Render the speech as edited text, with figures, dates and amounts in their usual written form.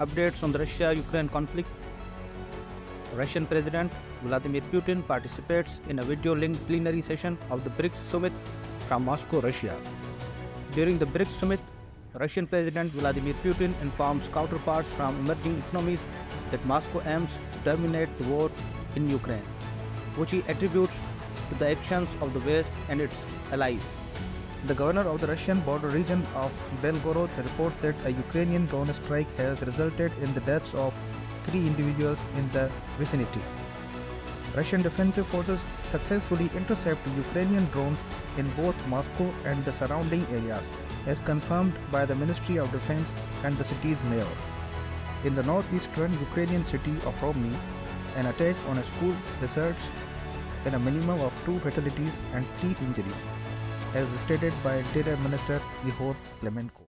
Updates on the Russia-Ukraine conflict. Russian President Vladimir Putin participates in a video-linked plenary session of the BRICS summit from Moscow, Russia. During the BRICS summit, Russian President Vladimir Putin informs counterparts from emerging economies that Moscow aims to terminate the war in Ukraine, which he attributes to the actions of the West and its allies. The governor of the Russian border region of Belgorod reports that a Ukrainian drone strike has resulted in the deaths of 3 individuals in the vicinity. Russian defensive forces successfully intercept Ukrainian drone in both Moscow and the surrounding areas, as confirmed by the Ministry of Defense and the city's mayor. In the northeastern Ukrainian city of Romny, an attack on a school results in a minimum of 2 fatalities and 3 injuries, as stated by Interior Minister Ihor Klemenko.